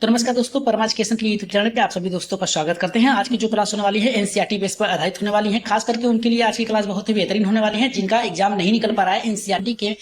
तो नमस्कार दोस्तों, परमा एजुकेशन के यूट्यूब चैनल पे आप सभी दोस्तों का स्वागत करते हैं। आज की जो क्लास होने वाली है एनसीईआरटी बेस पर आधारित होने वाली है। खास करके उनके लिए आज की क्लास बहुत ही बेहतरीन होने वाली है जिनका एग्जाम नहीं निकल पा रहा है। एनसीईआरटी के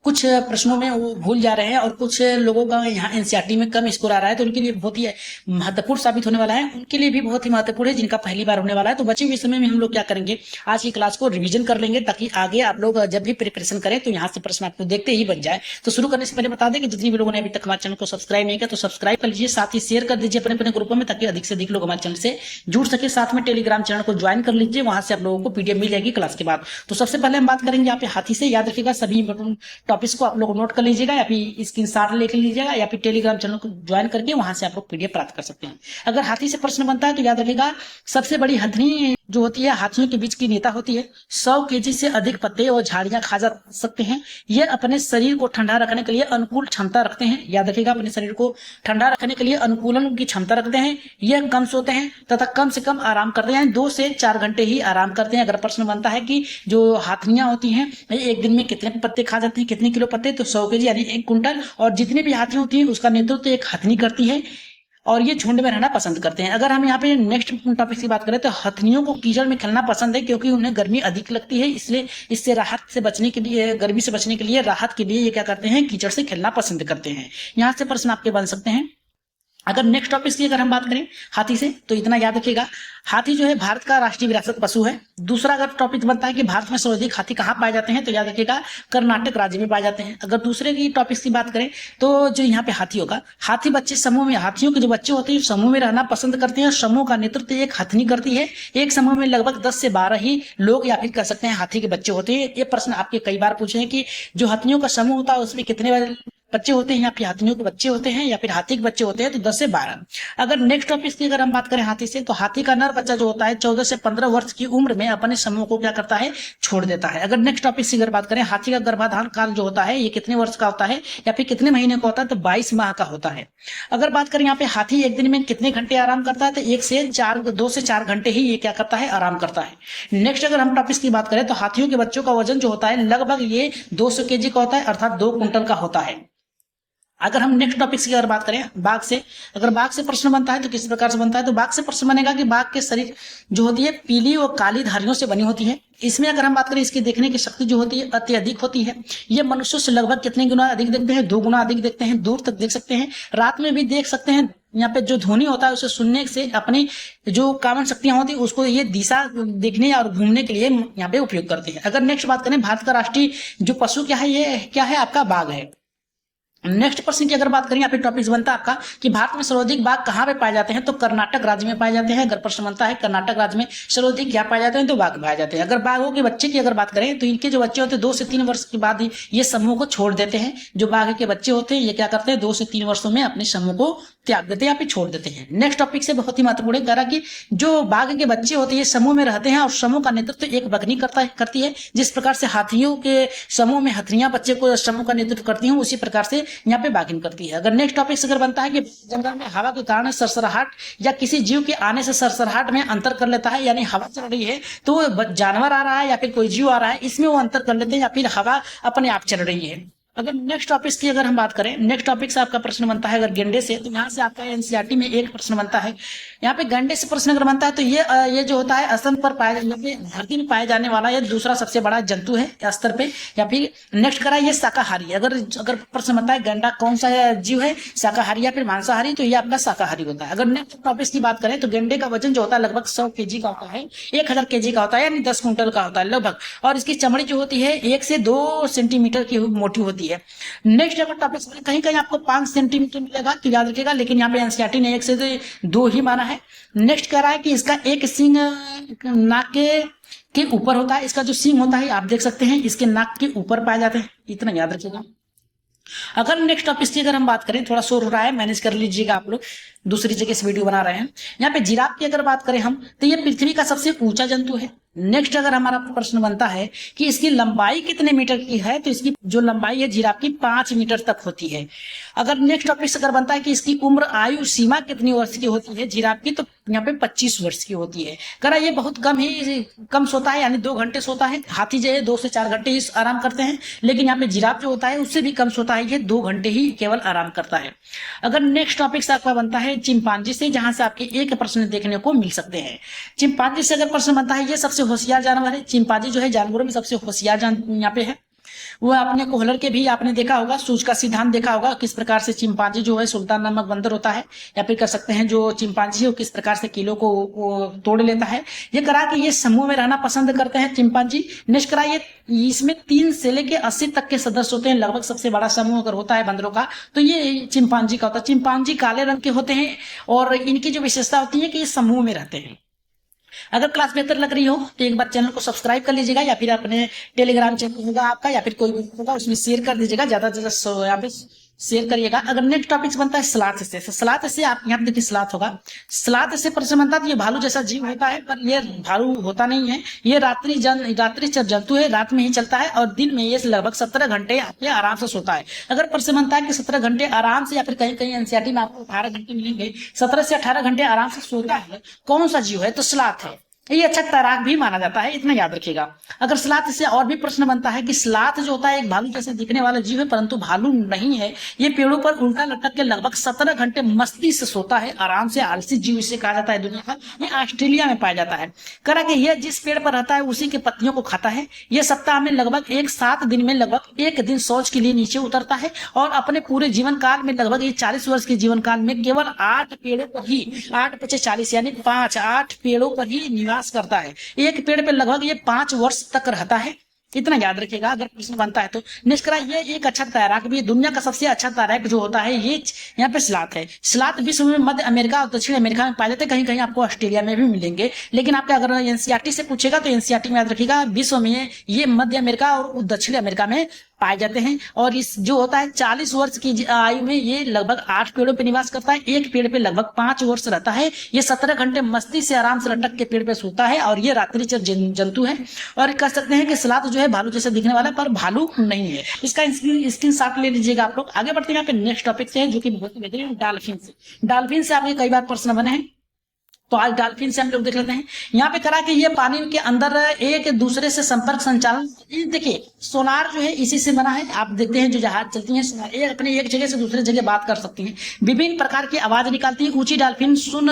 कुछ प्रश्नों में वो भूल जा रहे हैं और कुछ लोगों का यहाँ एनसीईआरटी में कम स्कोर आ रहा है, तो उनके लिए बहुत ही महत्वपूर्ण साबित होने वाला है। उनके लिए भी बहुत ही महत्वपूर्ण है जिनका पहली बार होने वाला है। तो बचे हुए समय में हम लोग क्या करेंगे, आज की क्लास को रिवीजन कर लेंगे ताकि आगे आप लोग जब भी प्रिपरेशन करें तो यहाँ से प्रश्न आपको देखते ही बन जाए। तो शुरू करने से पहले बता दें कि जितनी भी लोगों ने अभी तक हमारे चैनल को सब्सक्राइब नहीं किया तो सब्सक्राइब कर लीजिए, साथ ही शेयर कर दीजिए अपने अपने ग्रुपों में ताकि अधिक से अधिक लोग हमारे चैनल से जुड़ सके। साथ में टेलीग्राम चैनल को ज्वाइन कर लीजिए, वहां से आप लोगों को पीडीएफ मिल जाएगी क्लास के बाद। तो सबसे पहले हम बात करेंगे यहाँ पे हाथी से। याद रखिएगा सभी इंपोर्टेंट टॉपिक्स को आप लोग नोट कर लीजिएगा या फिर स्क्रीनशॉट लेके लीजिएगा या फिर टेलीग्राम चैनल को ज्वाइन करके वहां से आप लोग पीडीएफ प्राप्त कर सकते हैं। अगर हाथी से प्रश्न बनता है तो याद रखिएगा सबसे बड़ी हथनी जो होती है हाथियों के बीच की नेता होती है। 100 केजी से अधिक पत्ते और झाड़ियां खा जा सकते हैं। ये अपने शरीर को ठंडा रखने के लिए अनुकूल क्षमता रखते हैं। याद रखिएगा अपने शरीर को ठंडा रखने के लिए अनुकूलन की क्षमता रखते हैं। यह कम सोते हैं तथा कम से कम आराम करते हैं, 2 से 4 घंटे ही आराम करते हैं। अगर प्रश्न बनता है कि जो हाथियां होती हैं एक दिन में कितने पत्ते खा जाते हैं, कितने किलो पत्ते, तो 100 केजी यानी 1 कुंटल। और जितनी भी हाथी होती है उसका नेतृत्व एक हथनी करती है और ये झुंड में रहना पसंद करते हैं। अगर हम यहाँ पे नेक्स्ट टॉपिक की बात करें तो हथनियों को कीचड़ में खेलना पसंद है क्योंकि उन्हें गर्मी अधिक लगती है, इसलिए इससे राहत से बचने के लिए, गर्मी से बचने के लिए, राहत के लिए ये क्या करते हैं, कीचड़ से खेलना पसंद करते हैं। यहाँ से प्रश्न आपके बन सकते हैं। अगर नेक्स्ट टॉपिक की अगर हम बात करें हाथी से तो इतना याद रखिएगा, हाथी जो है भारत का राष्ट्रीय विरासत पशु है। दूसरा अगर टॉपिक बनता है कि भारत में सर्वाधिक हाथी कहाँ पाए जाते हैं तो याद रखिएगा कर्नाटक राज्य में पाए जाते हैं। अगर दूसरे की टॉपिक्स की बात करें तो जो यहाँ पे हाथी होगा, हाथी बच्चे समूह में, हाथियों के जो बच्चे होते हैं समूह में रहना पसंद करते हैं। समूह का नेतृत्व एक हथनी करती है। एक समूह में लगभग 10 से 12 ही लोग या फिर कह सकते हैं हाथी के बच्चे होते हैं। ये प्रश्न आपके कई बार पूछे हैं कि जो हाथियों का समूह होता है उसमें कितने बच्चे होते हैं, या फिर हाथियों के बच्चे होते हैं या फिर हाथी के बच्चे होते हैं, तो 10 से 12। अगर नेक्स्ट टॉपिक की अगर हम बात करें हाथी से तो हाथी का नर बच्चा जो होता है 14 से 15 वर्ष की उम्र में अपने समूह को क्या करता है, छोड़ देता है। अगर नेक्स्ट टॉपिक की अगर बात करें हाथी का गर्भाधान काल जो होता है ये कितने वर्ष का होता है या फिर कितने महीने का होता है, तो 22 माह का होता है। अगर बात करें यहाँ पे हाथी एक दिन में कितने घंटे आराम करता है तो 2 से 4 घंटे ही ये क्या करता है, आराम करता है। नेक्स्ट अगर हम टॉपिक की बात करें तो हाथियों के बच्चों का वजन जो होता है लगभग ये 200 केजी का होता है, अर्थात 2 कुंटल का होता है। अगर हम नेक्स्ट टॉपिक की अगर बात करें बाघ से, अगर बाघ से प्रश्न बनता है तो किस प्रकार से बनता है, तो बाघ से प्रश्न बनेगा कि बाघ के शरीर जो होती है पीली और काली धारियों से बनी होती है। इसमें अगर हम बात करें इसकी देखने की शक्ति जो होती है अत्यधिक होती है। ये मनुष्यों से लगभग कितने गुना अधिक देखते हैं, 2 गुना अधिक देखते हैं, दूर तक देख सकते हैं, रात में भी देख सकते हैं। यहाँ पे जो ध्वनि होता है उसे सुनने से अपनी जो कामन शक्तियां होती है उसको ये दिशा देखने और घूमने के लिए यहाँ पे उपयोग करते हैं। अगर नेक्स्ट बात करें भारत का राष्ट्रीय जो पशु क्या है, ये क्या है, आपका बाघ है। नेक्स्ट प्रश्न की अगर बात करें, यहाँ पे टॉपिक बनता है आपका कि भारत में सर्वाधिक बाघ कहाँ पे पाए जाते हैं, तो कर्नाटक राज्य में पाए जाते हैं। अगर प्रश्न बनता है कर्नाटक राज्य में सर्वाधिक क्या पाए जाते हैं, तो बाघ पाए जाते हैं। अगर बाघों के बच्चे की अगर बात करें तो इनके जो बच्चे होते हैं 2 से 3 वर्ष के बाद ही ये समूह को छोड़ देते हैं। जो बाघ के बच्चे होते हैं ये क्या करते हैं, 2 से 3 वर्षों में अपने समूह को त्याग देते हैं या फिर छोड़ देते हैं। नेक्स्ट टॉपिक से बहुत ही महत्वपूर्ण कह रहा कि जो बाघ के बच्चे होते हैं समूह में रहते हैं और समूह का नेतृत्व एक बकरी करती है। जिस प्रकार से हाथियों के समूह में हथनियां बच्चे को समूह का नेतृत्व करती हैं, उसी प्रकार से यहाँ पे बाघिन करती है। अगर नेक्स्ट टॉपिक अगर बनता है कि जंगल में हवा के कारण सरसराहट या किसी जीव के आने से सरसराहट में अंतर कर लेता है, यानी हवा चल रही है तो जानवर आ रहा है या फिर कोई जीव आ रहा है, इसमें वो अंतर कर लेते हैं या फिर हवा अपने आप चल रही है। अगर नेक्स्ट टॉपिक की अगर हम बात करें, नेक्स्ट टॉपिक से आपका प्रश्न बनता है अगर गेंडे से, तो यहाँ से आपका एनसीईआरटी में एक प्रश्न बनता है। यहाँ पे गेंडे से प्रश्न अगर बनता है तो ये जो होता है असम पर पाया, धरती में पाया जाने वाला ये दूसरा सबसे बड़ा जंतु है स्तर पे। या फिर नेक्स्ट करा ये शाकाहारी। अगर प्रश्न बनता है गेंडा कौन सा जीव है, शाकाहारी या फिर मांसाहारी, तो ये आपका शाकाहारी होता है। अगर नेक्स्ट टॉपिक की बात करें तो गेंडे का वजन जो होता है लगभग 100 केजी का होता है, 1000 केजी का होता है, यानी 10 कुंटल का होता है लगभग। और इसकी चमड़ी जो होती है 1 से 2 सेंटीमीटर की मोटी होती है। नेक्स्ट अगर टॉपिक कहीं कहीं आपको 5 सेंटीमीटर मिलेगा तो याद रखिएगा, लेकिन यहाँ पे एनसीईआरटी ने 1 से 2 ही माना है। नेक्स्ट कह रहा है कि इसका एक सींग नाक के ऊपर होता है। इसका जो सींग होता है आप देख सकते हैं इसके नाक के ऊपर पाए जाते हैं, इतना याद रखिएगा। अगर नेक्स्ट टॉपिक की अगर हम बात करें, थोड़ा शोर हो रहा है, मैनेज कर लीजिएगा आप लोग, दूसरी जगह से वीडियो बना रहे हैं। यहाँ पे जिराफ की अगर बात करें हम तो ये पृथ्वी का सबसे ऊंचा जंतु है। नेक्स्ट अगर हमारा प्रश्न बनता है कि इसकी लंबाई कितने मीटर की है, तो इसकी जो लंबाई है जिराफ की 5 मीटर तक होती है। अगर नेक्स्ट टॉपिक अगर बनता है कि इसकी उम्र आयु सीमा कितनी वर्ष की होती है जिराफ की, तो यहाँ पे 25 वर्ष की होती है। करा ये बहुत कम सोता है, यानी 2 घंटे सोता है। हाथी जो है 2 से 4 घंटे ही आराम करते हैं, लेकिन यहाँ पे जिराफ जो होता है उससे भी कम सोता है, ये 2 घंटे ही केवल आराम करता है। अगर नेक्स्ट टॉपिक से आपका बनता है चिंपांजी से, जहां से आपके एक प्रश्न देखने को मिल सकते हैं। चिंपांजी से अगर प्रश्न बनता है, ये सबसे होशियार जानवर है। चिंपांजी जो है जानवरों में सबसे होशियार यहाँ पे है। वो अपने कोहलर के भी आपने देखा होगा, सूज का सिद्धांत देखा होगा, किस प्रकार से चिंपांजी जो है सुल्तान नामक बंदर होता है, या फिर कर सकते हैं जो चिंपांजी है वो किस प्रकार से किलो को तोड़ लेता है। ये करा कि ये समूह में रहना पसंद करते हैं चिंपांजी। नेक्स्ट करा ये इसमें 3 से लेके 80 तक के सदस्य होते हैं, लगभग सबसे बड़ा समूह अगर होता है बंदरों का तो ये चिंपांजी का होता है। चिंपांजी काले रंग के होते हैं और इनकी जो विशेषता होती है कि ये समूह में रहते हैं। अगर क्लास बेहतर लग रही हो तो एक बार चैनल को सब्सक्राइब कर लीजिएगा, या फिर अपने टेलीग्राम चैनल होगा आपका या फिर कोई भी होगा उसमें शेयर कर दीजिएगा, ज्यादा से ज्यादा यहाँ पे शेयर करिएगा। अगर नेक्स्ट टॉपिक बनता है स्लाथ से, स्लाथ से आप यहाँ पे देखिए स्लाथ होगा, स्लाथ से प्रश्न बनता है। ये भालू जैसा जीव होता है, पर ये भालू होता नहीं है, ये रात्रिचर जंतु है, रात में ही चलता है और दिन में ये लगभग 17 घंटे आपके आराम से सोता है। अगर प्रश्न बनता है कि 17 घंटे आराम से, या फिर कहीं कहीं एनसीईआरटी में आपको 18 घंटे मिलेंगे, 17 से 18 घंटे आराम से सोता है, कौन सा जीव है? तो स्लाथ है। ये अच्छा तैराक भी माना जाता है, इतना याद रखिएगा। अगर स्लाथ से और भी प्रश्न बनता है कि स्लाथ जो होता है एक भालू जैसे दिखने वाला जीव है, परंतु भालू नहीं है, ये पेड़ों पर उल्टा लटक के लगभग 17 घंटे मस्ती से सोता है, आराम से। आलसी जीव इसे कहा जाता है दुनिया का। ये ऑस्ट्रेलिया में पाया जाता है। करा कि यह जिस पेड़ पर रहता है उसी के पत्तियों को खाता है। यह सप्ताह में लगभग 7 दिन में लगभग 1 दिन शौच के लिए नीचे उतरता है और अपने पूरे जीवन काल में लगभग ये 40 वर्ष के जीवन काल में केवल 8 पेड़ों पर ही, 8 × 40 यानी 8 पेड़ों पर ही निवास करता है। एक पेड़ पे लगभग ये 5 वर्ष तक रहता है, इतना याद रखिएगा अगर प्रश्न बनता है तो। निष्करा ये एक अच्छा तैराक भी है, दुनिया का सबसे अच्छा तैराक जो होता है ये यहाँ पे स्लाथ है। स्लाथ विश्व में मध्य अमेरिका और दक्षिण अमेरिका में पाए जाते हैं, कहीं कहीं आपको ऑस्ट्रेलिया में भी मिलेंगे। लेकिन आपके अगर एनसीईआरटी से पूछेगा तो एनसीईआरटी में याद रखिएगा विश्व में ये मध्य अमेरिका और दक्षिण अमेरिका में पाए जाते हैं। और इस जो होता है 40 वर्ष की आयु में ये लगभग 8 पेड़ों पे निवास करता है, एक पेड़ पे लगभग 5 वर्ष रहता है। ये 17 घंटे मस्ती से आराम से लटक के पेड़ पे सोता है और ये रात्रिचर जंतु है। और कह सकते हैं कि स्लाथ जो है भालू जैसे दिखने वाला पर भालू नहीं है। इसका स्क्रीन शॉट ले लीजिएगा आप लोग। आगे बढ़ते हैं यहाँ पे नेक्स्ट टॉपिक से, जो कि बहुत बेहतरीन डॉल्फिन से। डॉल्फिन से आपके कई बार प्रश्न बने हैं, तो आज डॉल्फिन से हम लोग देख लेते हैं। यहाँ पे करा कि ये पानी के अंदर एक दूसरे से संपर्क संचालन, देखिए सोनार जो है इसी से बना है। आप देखते हैं जो जहाज चलती हैं ये अपने एक जगह से दूसरे जगह बात कर सकती हैं, विभिन्न प्रकार की आवाज निकालती है। ऊंची डॉल्फिन सुन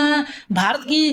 भारत की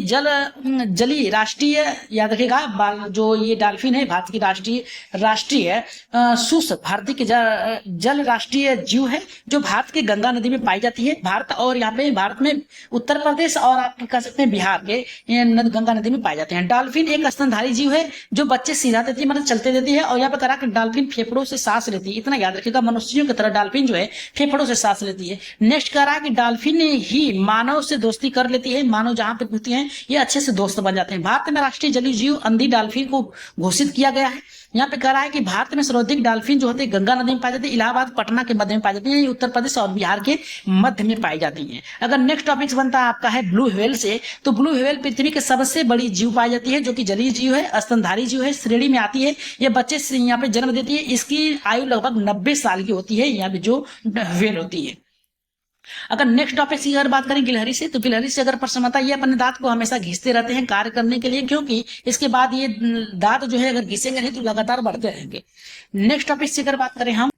जली राष्ट्रीय, याद रखिएगा जो ये डॉल्फिन है भारत की राष्ट्रीय सुस भारतीय के जल राष्ट्रीय जीव है, जो भारत के गंगा नदी में पाई जाती है। भारत और यहाँ पे भारत में उत्तर प्रदेश और आप कह सकते हैं बिहार के गंगा नदी में पाए जाते हैं। डॉल्फिन एक स्तनधारी जीव है जो बच्चे सीधा देती है, मतलब चलते देती है। और यहाँ पे करा कि डॉल्फिन फेफड़ों से सांस लेती है, इतना याद रखिएगा। मनुष्यों की तरह डॉल्फिन जो है फेफड़ों से सांस लेती है। नेक्स्ट करा कि डॉल्फिन ही मानव से दोस्ती कर लेती है, मानव जहां पे होती है ये अच्छे से दोस्त बन जाते हैं। भारत में राष्ट्रीय जलीय जीव अंधी डॉल्फिन को घोषित किया गया है। यहाँ पे कह रहा है कि भारत में सर्वाधिक डॉल्फिन जो होते हैं गंगा नदी में पाई जाती है, इलाहाबाद पटना के मध्य में पाई जाती है, उत्तर प्रदेश और बिहार के मध्य में पाई जाती है। अगर नेक्स्ट टॉपिक बनता है आपका है ब्लू व्हेल से, तो ब्लू व्हेल पृथ्वी के सबसे बड़ी जीव पाई जाती है, जो कि जलीय जीव है, स्तनधारी जीव है, श्रेणी में आती है। ये बच्चे से यहाँ पे जन्म देती है। इसकी आयु लगभग 90 साल की होती है, यहाँ पे जो व्हेल होती है। अगर नेक्स्ट टॉपिक की अगर बात करें गिलहरी से, तो गिलहरी से अगर प्रश्न आता है, ये अपने दांत को हमेशा घिसते रहते हैं कार्य करने के लिए, क्योंकि इसके बाद ये दांत जो है अगर घिसेंगे नहीं तो लगातार बढ़ते रहेंगे। नेक्स्ट टॉपिक से अगर बात करें हम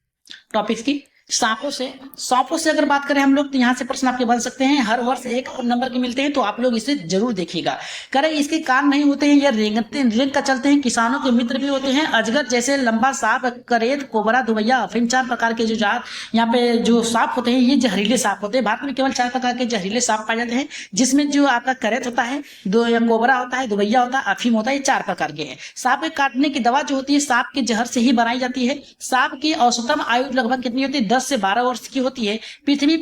टॉपिक की सांपों से अगर बात करें हम लोग, तो यहाँ से प्रश्न आपके बन सकते हैं। हर वर्ष 1 नंबर के मिलते हैं, तो आप लोग इसे जरूर देखिएगा। करें इसके कान नहीं होते हैं, ये रेंग का चलते हैं, किसानों के मित्र भी होते हैं। अजगर जैसे लंबा सांप, करेत, कोबरा, दुबैया, अफीम, 4 प्रकार के जो यहाँ पे जो सांप होते हैं ये जहरीले सांप होते हैं। भारत में केवल 4 प्रकार के जहरीले सांप पाए जाते हैं, जिसमें जो आपका करेत होता है, कोबरा होता है, दुबैया होता है, अफीम होता है, ये 4 प्रकार के हैं। सांप के काटने की दवा जो होती है सांप के जहर से ही बनाई जाती है। सांप की औसतम आयु लगभग कितनी होती है? 10 से 12 वर्ष की होती है। पृथ्वी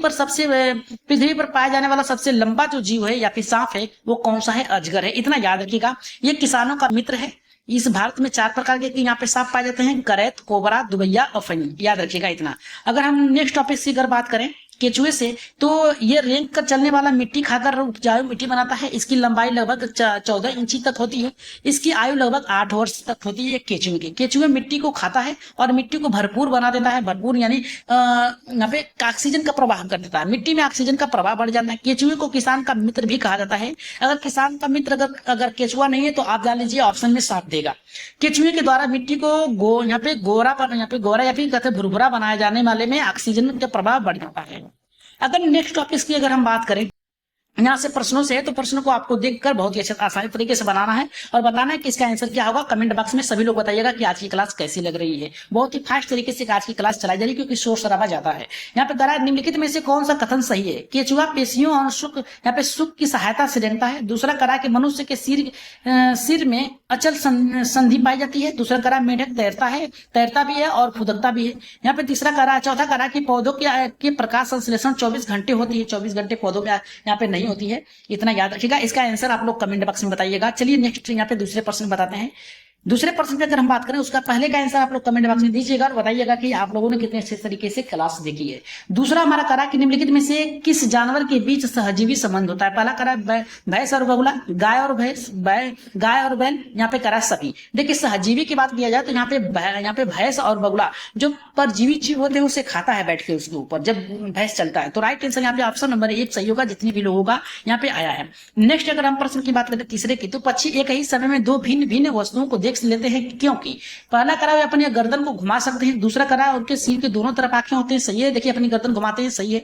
पर पाया जाने वाला सबसे लंबा जो जीव है या फिर सांप है वो कौन सा है? अजगर है, इतना याद रखिएगा। ये किसानों का मित्र है। इस भारत में 4 प्रकार के यहाँ पे सांप पाए जाते हैं, करैत, कोबरा, दुबैया और फनी, याद रखिएगा इतना। अगर हम नेक्स्ट टॉपिक की अगर बात करें केचुए से, तो ये रेंग कर चलने वाला मिट्टी खाकर उपजाऊ मिट्टी बनाता है। इसकी लंबाई लगभग 14 इंची तक होती है। इसकी आयु लगभग 8 वर्ष तक होती है केचुए की। केचुए मिट्टी को खाता है और मिट्टी को भरपूर बना देता है। भरपूर यानी यहाँ पे ऑक्सीजन का प्रवाह कर देता है, मिट्टी में ऑक्सीजन का प्रवाह बढ़ जाता है। केचुए को किसान का मित्र भी कहा जाता है। अगर किसान का मित्र अगर केचुआ नहीं है तो आप जान लीजिए ऑप्शन में साथ देगा। केचुए के द्वारा मिट्टी को यहाँ पे गोरा या फिर कहते भुरभुरा बनाए जाने वाले में ऑक्सीजन का प्रभाव बढ़ जाता है। अगर नेक्स्ट टॉपिक की अगर हम बात करें, यहाँ से प्रश्नों से है, तो प्रश्नों को आपको देखकर बहुत ही अच्छे आसानी तरीके से बनाना है और बताना है कि इसका आंसर क्या होगा। कमेंट बॉक्स में सभी लोग बताइएगा कि आज की क्लास कैसी लग रही है। बहुत ही फास्ट तरीके से आज की क्लास चलाई जा रही है क्योंकि शोर शराबा ज्यादा है। यहाँ पे करा निम्नलिखित में से कौन सा कथन सही है? केचुआ पेशियों और सुख यहाँ पे सुख की सहायता से रेंगता है। दूसरा करा कि मनुष्य के सिर में अचल संधि पाई जाती है। दूसरा करा मेढक तैरता भी है और फुदकता भी है। यहाँ पे तीसरा करा, चौथा करा कि पौधों के प्रकाश संश्लेषण 24 घंटे होती है। 24 घंटे पौधों में यहाँ पे नहीं होती है, इतना याद रखिएगा। इसका आंसर आप लोग कमेंट बॉक्स में बताइएगा। चलिए नेक्स्ट यहाँ पे दूसरे प्रश्न बताते हैं। दूसरे प्रश्न की अगर हम बात करें, उसका पहले का आंसर आप लोग कमेंट बॉक्स में दीजिएगा और बताइएगा कि आप लोगों ने कितने अच्छे तरीके से क्लास देखी है। दूसरा हमारा करा कि निम्नलिखित में से किस जानवर के बीच सहजीवी संबंध होता है? पहला करा भैंस और बगुला, गाय और बैल, यहाँ पे करा सभी। देखिए सहजीवी की बात किया जाए तो यहाँ पे भैंस और बगुला जो परजीवी जीव होते हैं उसे खाता है बैठ के उसके ऊपर जब भैंस चलता है। तो राइट आंसर यहाँ पे ऑप्शन नंबर 1 सही होगा, जितने भी लोगों का यहाँ पे आया है। नेक्स्ट अगर हम प्रश्न की बात करें तीसरे की, तो पक्षी एक ही समय में दो भिन्न भिन्न वस्तुओं को देख लेते हैं क्योंकि? पहला करा वे अपनी गर्दन को घुमा सकते हैं। दूसरा करा उनके सिर के दोनों तरफ आंखें होती हैं। सही है, देखिए अपनी गर्दन घुमाते हैं, सही है।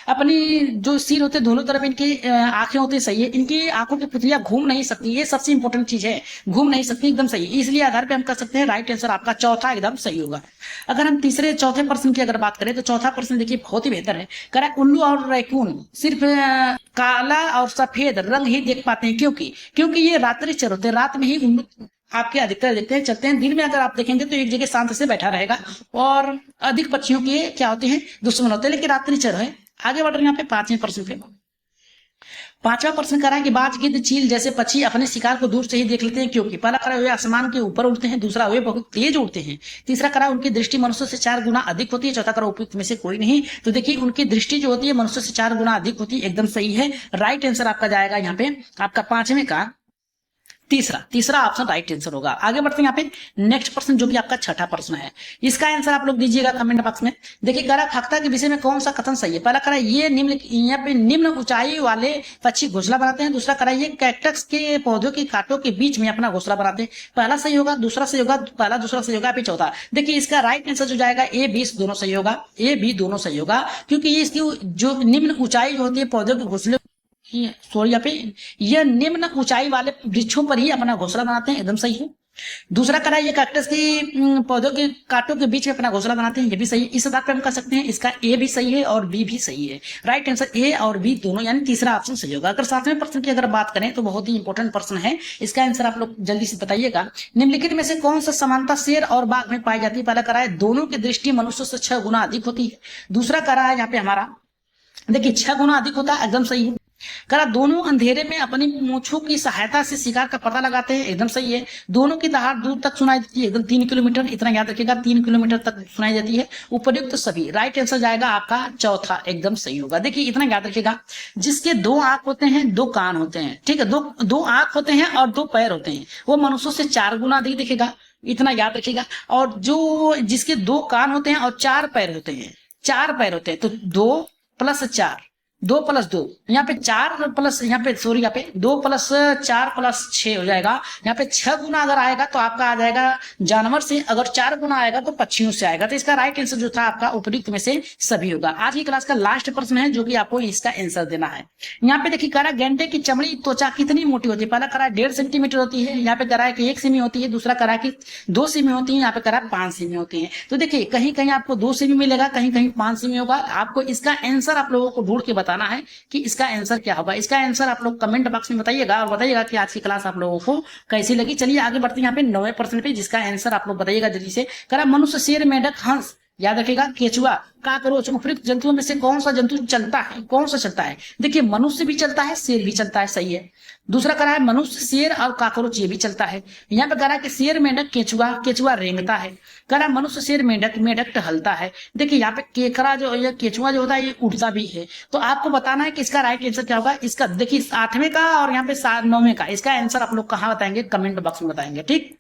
अपनी जो सिर होते हैं दोनों तरफ इनकी आंखें होती है, सही है। इनकी आंखों की पुतलियां घूम नहीं सकती, ये सबसे इंपॉर्टेंट चीज है, घूम नहीं सकती, एकदम सही। इसलिए आधार पे हम कर सकते हैं राइट आंसर आपका चौथा एकदम सही होगा। अगर हम चौथे प्रश्न की अगर बात करें तो चौथा प्रश्न देखिए बहुत ही बेहतर है। करा उल्लू और रैकून सिर्फ काला और सफेद रंग ही देख पाते हैं क्योंकि ये रात्रिचर होते हैं, रात में ही उल्लू आपके अधिकतर देखते हैं चलते हैं। दिन में अगर आप देखेंगे तो एक जगह शांत से बैठा रहेगा और अधिक पक्षियों के क्या होते हैं, दुश्मन होते हैं, लेकिन रात्रिचर है। आगे बढ़ रहे हैं यहाँ पे पांचवें प्रश्न पे। पांचवा प्रश्न करा कि बाज, गिद्ध, चील जैसे पक्षी अपने शिकार को दूर से ही देख लेते हैं क्योंकि? पहला करा वे आसमान के ऊपर उड़ते हैं। दूसरा वे बहुत तेज उड़ते हैं। तीसरा करा उनकी दृष्टि मनुष्य से 4 गुना अधिक होती है। चौथा करा उपयुक्त में से कोई नहीं। तो देखिए उनकी दृष्टि जो होती है मनुष्य से 4 गुना अधिक होती है, एकदम सही है। राइट आंसर आपका जाएगा यहाँ पे आपका पांचवें का तीसरा ऑप्शन राइट आंसर होगा। आगे बढ़ते हैं यहाँ पे नेक्स्ट प्रश्न जो कि आपका छठा प्रश्न है। इसका आंसर आप लोग दीजिएगा कमेंट बॉक्स में। देखिए करा खख्ता के विषय में कौन सा कथन सही है? पहला करा ये निम्न ऊंचाई वाले पक्षी घोंसला बनाते हैं। दूसरा करा ये कैक्टस के पौधों के कांटों के बीच में अपना घोंसला बनाते हैं। पहला सही होगा, दूसरा सही होगा, पहला दूसरा सही होगा, फिर चौथा। देखिए इसका राइट आंसर जो जाएगा ए बी दोनों सही होगा, ए बी दोनों सही होगा क्योंकि ये इसकी जो निम्न ऊंचाई होती है पौधों के घोंसले यहाँ पे यह निम्न ऊंचाई वाले वृक्षों पर ही अपना घोंसला बनाते हैं, एकदम सही है। दूसरा करा ये कैक्टस की पौधों के कांटों के बीच में अपना घोंसला बनाते हैं, ये भी सही है। इस आधार पर हम कह सकते हैं इसका ए भी सही है और बी भी सही है। राइट आंसर ए और बी दोनों यानी तीसरा ऑप्शन सही होगा। अगर सातवें प्रश्न की अगर बात करें तो बहुत ही इंपॉर्टेंट प्रश्न है, इसका आंसर आप लोग जल्दी से बताइएगा। निम्नलिखित में से कौन सा समानता शेर और बाघ में पाई जाती है? पहला करा है दोनों की दृष्टि मनुष्य से 6 गुना अधिक होती है। दूसरा करा है यहाँ पे हमारा देखिए 6 गुना अधिक होता है, एकदम सही है। करा दोनों अंधेरे में अपनी मूंछों की सहायता से शिकार का पता लगाते हैं, एकदम सही है। दोनों की दहाड़ दूर तक सुनाई देती है, एकदम 3 किलोमीटर, इतना याद रखिएगा 3 किलोमीटर तक सुनाई देती है। उपयुक्त सभी। राइट आंसर जाएगा आपका चौथा, एकदम सही होगा। देखिए इतना याद रखिएगा, जिसके 2 आंख होते हैं 2 कान होते हैं, ठीक है, दो आंख होते हैं और 2 पैर होते हैं, वो मनुष्यों से 4 गुना अधिक दिखेगा, इतना याद रखिएगा। और जो जिसके 2 कान होते हैं और 4 पैर होते हैं, 4 पैर होते हैं, तो 2 + 4 2 + 2 यहाँ पे 4 प्लस यहाँ पे 2 + 4 + 6 हो जाएगा। यहाँ पे 6 गुना अगर आएगा तो आपका आ जाएगा जानवर से, अगर 4 गुना आएगा तो पक्षियों से आएगा। तो इसका राइट आंसर जो था आपका उपयुक्त में से सभी होगा। आज की क्लास का लास्ट प्रश्न है जो कि आपको इसका आंसर देना है। यहाँ पे देखिए करा गेंडे की चमड़ी त्वचा कितनी मोटी होती है? पहला करा 1.5 सेंटीमीटर होती है। यहाँ पे करा है कि 1 सेमी होती है। दूसरा करा कि 2 सेमी होती है। यहाँ पे करा 5 सेमी होती है। तो देखिए कहीं कहीं आपको 2 सेमी मिलेगा, कहीं कहीं 5 सेमी होगा। आपको इसका आंसर आप लोगों को ढूंढ के बताना है कि इसका आंसर क्या होगा। इसका आंसर आप लोग कमेंट बॉक्स में बताइएगा और बताइएगा कि आज की क्लास आप लोगों को कैसी लगी। चलिए आगे बढ़ते हैं यहाँ पे 9वें प्रश्न पे, जिसका आंसर आप लोग बताइएगा जल्दी से। करा मनुष्य, शेर, मेढक, हंस याद रखिएगा, केचुआ, काकरोच, उपयुक्त जंतुओं में से कौन सा जंतु चलता है, कौन सा चलता है? देखिए मनुष्य भी चलता है, शेर भी चलता है, सही है। दूसरा कह रहा है मनुष्य, शेर और काकरोच, ये भी चलता है। यहाँ पे कह रहा है कि शेर, मेंढक, केचुआ, केचुआ रेंगता है। कह रहा है मनुष्य, शेर, मेंढक, मेंढक टहलता है। देखिए यहाँ पे केकड़ा जो या केचुआ जो होता है ये उड़ता भी है। तो आपको बताना है कि इसका राइट आंसर क्या होगा। इसका देखिए 8वें का और यहाँ पे 9वें का, इसका आंसर आप लोग कहाँ बताएंगे, कमेंट बॉक्स में बताएंगे, ठीक।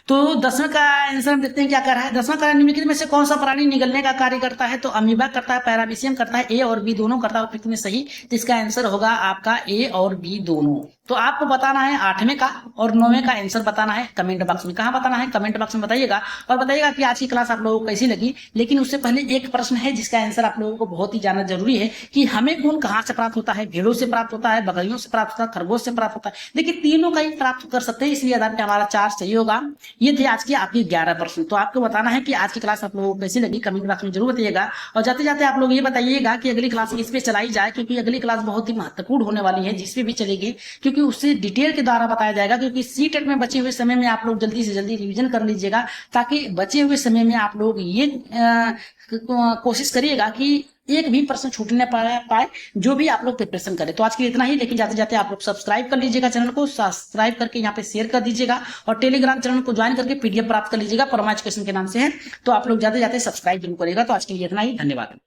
तो 10वें का आंसर हम देखते हैं क्या कर रहा है। 10वां कह रहा है निम्नलिखित में से कौन सा प्राणी निगलने का कार्य करता है? तो अमीबा करता है, पैरामीशियम करता है, ए और बी दोनों करता है, उपयुक्त में सही। तो इसका आंसर होगा आपका ए और बी दोनों। तो आपको बताना है 8वें का और 9वें का आंसर बताना है कमेंट बॉक्स में। कहाँ बताना है? कमेंट बॉक्स में बताइएगा और बताइएगा कि आज की क्लास आप लोगों को कैसी लगी। लेकिन उससे पहले एक प्रश्न है जिसका आंसर आप लोगों को बहुत ही जानना जरूरी है कि हमें खून कहाँ से प्राप्त होता है? भेड़ों से प्राप्त होता है, बकरियों से प्राप्त होता है, खरगोश से प्राप्त होता है। देखिए तीनों का ही प्राप्त कर सकते हैं, इसलिए आधार पे हमारा 4 सही होगा। ये थे आज की आपकी 11 प्रश्न। तो आपको बताना है कि आज की क्लास आप लोगों को कैसी लगी, कमेंट बॉक्स में जरूर बताइएगा। और जाते जाते आप लोग ये बताइएगा कि अगली क्लास इस पे चलाई जाए, क्योंकि अगली क्लास बहुत ही महत्वपूर्ण होने वाली है जिसपे भी चलेगी, क्योंकि उससे डिटेल के द्वारा बताया जाएगा। क्योंकि सीटेट में बचे हुए समय में आप लोग जल्दी से जल्दी रिवीजन कर लीजिएगा, ताकि बचे हुए समय में आप लोग ये कोशिश करिएगा कि एक भी प्रश्न छूटने पाए जो भी आप लोग प्रिपरेशन करें। तो आज के लिए इतना ही, लेकिन जाते जाते आप लोग सब्सक्राइब कर लीजिएगा, चैनल को सब्सक्राइब करके यहाँ पे शेयर कर दीजिएगा और टेलीग्राम चैनल को ज्वाइन करके पीडीएफ प्राप्त कर लीजिएगा, परमा एजुकेशन के नाम से है। तो आप लोग जाते जाते सब्सक्राइब जरूर करिएगा। तो आज के लिए इतना ही, धन्यवाद।